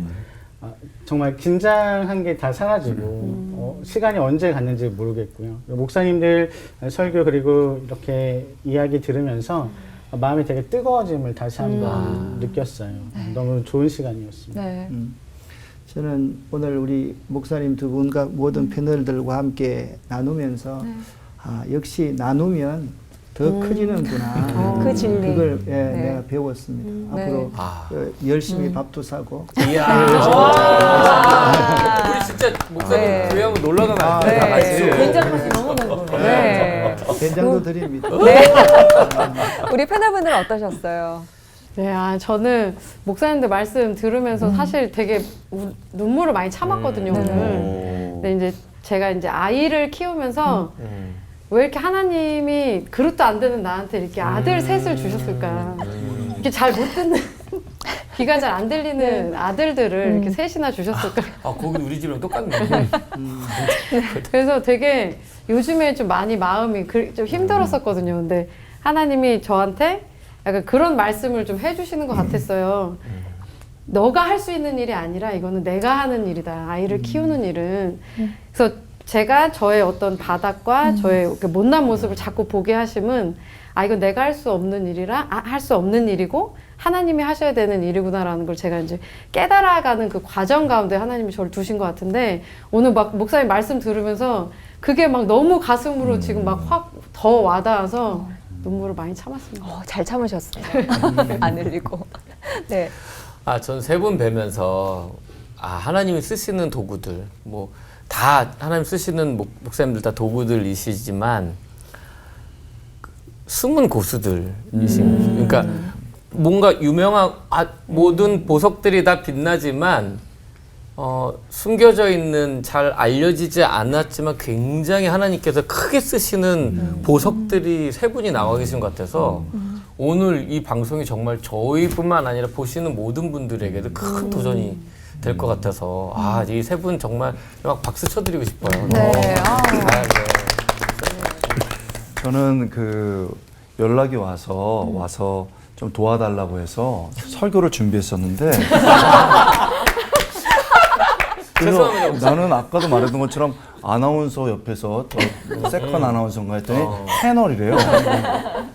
정말 긴장한 게 다 사라지고 시간이 언제 갔는지 모르겠고요. 목사님들 설교 그리고 이렇게 이야기 들으면서 마음이 되게 뜨거워짐을 다시 한번 느꼈어요. 너무 좋은 시간이었습니다. 네. 저는 오늘 우리 목사님 두 분과 모든 패널들과 함께 나누면서 역시 나누면 더 커지는구나. 그 진리. 그걸 네. 내가 배웠습니다. 네. 앞으로 열심히 밥도 사고. 이야. 우리 진짜 목사님 네. 교회 한번 놀러 가면 네. 다 같이. 된장맛이 너무 나요. 네. 된장도 드립니다. 우리 패널분들은 어떠셨어요? 네, 저는 목사님들 말씀 들으면서 사실 되게 눈물을 많이 참았거든요, 오늘. 근데 이제 제가 이제 아이를 키우면서 왜 이렇게 하나님이 그릇도 안 되는 나한테 이렇게 아들 셋을 주셨을까. 이렇게 잘 못 듣는, 귀가 잘 안 들리는 아들들을 이렇게 셋이나 주셨을까. 거기 우리 집이랑 똑같네. 그래서 되게 요즘에 좀 많이 마음이 좀 힘들었었거든요. 근데 하나님이 저한테 약간 그런 말씀을 좀 해주시는 것 같았어요. 너가 할 수 있는 일이 아니라 이거는 내가 하는 일이다. 아이를 키우는 일은. 그래서 제가 저의 어떤 바닥과 저의 못난 모습을 자꾸 보게 하심은 이건 내가 할 수 없는 일이라 할 수 없는 일이고 하나님이 하셔야 되는 일이구나라는 걸 제가 이제 깨달아가는 그 과정 가운데 하나님이 저를 두신 것 같은데 오늘 막 목사님 말씀 들으면서 그게 막 너무 가슴으로 지금 막 확 더 와닿아서 눈물을 많이 참았습니다. 잘 참으셨어요. 안 흘리고. 네. 전 세 분 뵈면서 하나님이 쓰시는 도구들 다 하나님 쓰시는 목사님들 다 도구들이시지만 숨은 고수들이신 그러니까 뭔가 유명한 모든 보석들이 다 빛나지만 숨겨져 있는 잘 알려지지 않았지만 굉장히 하나님께서 크게 쓰시는 보석들이 세 분이 나와 계신 것 같아서 오늘 이 방송이 정말 저희뿐만 아니라 보시는 모든 분들에게도 큰 도전이 될 것 같아서 이 세 분 정말 막 박수 쳐드리고 싶어요. 네. 네. 저는 그 연락이 와서 좀 도와달라고 해서 설교를 준비했었는데 그래서 죄송합니다. 나는 아까도 말했던 것처럼 아나운서 옆에서 저 세컨 아나운서인가 했더니 패널이래요.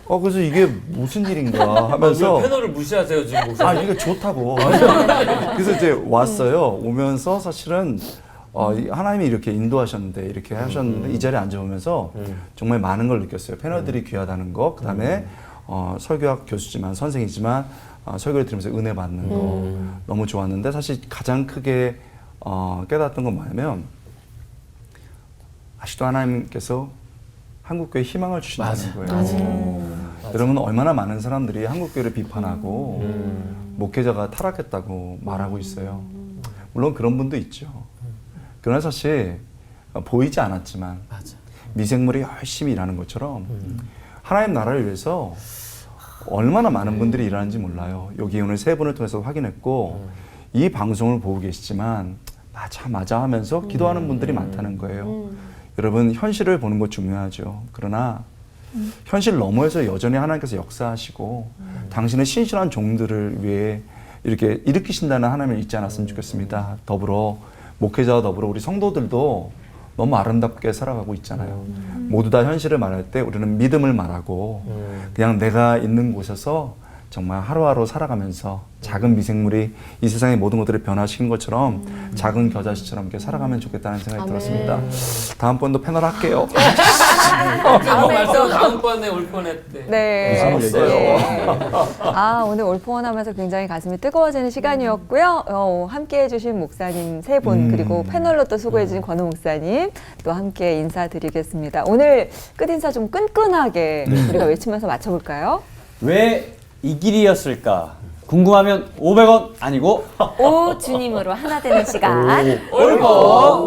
그래서 이게 무슨 일인가 하면서 왜 패널을 무시하세요 지금 목사님? 이게 좋다고. 그래서 이제 왔어요. 오면서 사실은 하나님이 이렇게 인도하셨는데 이렇게 하셨는데 이 자리에 앉아보면서 정말 많은 걸 느꼈어요. 패널들이 귀하다는 거, 그다음에 설교학 교수지만 선생이지만 설교를 들으면서 은혜 받는 거 너무 좋았는데 사실 가장 크게 깨닫던 건 뭐냐면 아직도 하나님께서 한국교회에 희망을 주신다는 거예요. 여러분 얼마나 많은 사람들이 한국교회를 비판하고 목회자가 타락했다고 말하고 있어요. 물론 그런 분도 있죠. 그러나 사실 보이지 않았지만 미생물이 열심히 일하는 것처럼 하나님 나라를 위해서 얼마나 많은 분들이 일하는지 몰라요. 여기 오늘 세 분을 통해서 확인했고 이 방송을 보고 계시지만 맞아 하면서 기도하는 분들이 많다는 거예요. 여러분 현실을 보는 거 중요하죠. 그러나 현실 너머에서 여전히 하나님께서 역사하시고 당신의 신실한 종들을 위해 이렇게 일으키신다는 하나님을 잊지 않았으면 좋겠습니다. 더불어 목회자와 더불어 우리 성도들도 너무 아름답게 살아가고 있잖아요. 모두 다 현실을 말할 때 우리는 믿음을 말하고 그냥 내가 있는 곳에서 정말 하루하루 살아가면서 작은 미생물이 이 세상의 모든 것들을 변화시키는 것처럼 작은 겨자씨처럼 이렇게 살아가면 좋겠다는 생각이 들었습니다. 다음번도 패널 할게요. 다음번에 올 뻔했대. 네. 무서웠어요. 오늘 올포원하면서 굉장히 가슴이 뜨거워지는 시간이었고요. 함께 해주신 목사님 세 분, 그리고 패널로 또 수고해주신 권호 목사님 또 함께 인사드리겠습니다. 오늘 끝인사 좀 끈끈하게 우리가 외치면서 맞춰볼까요? 왜 이 길이었을까? 궁금하면 500원 아니고 오 주님으로 하나 되는 시간. 올보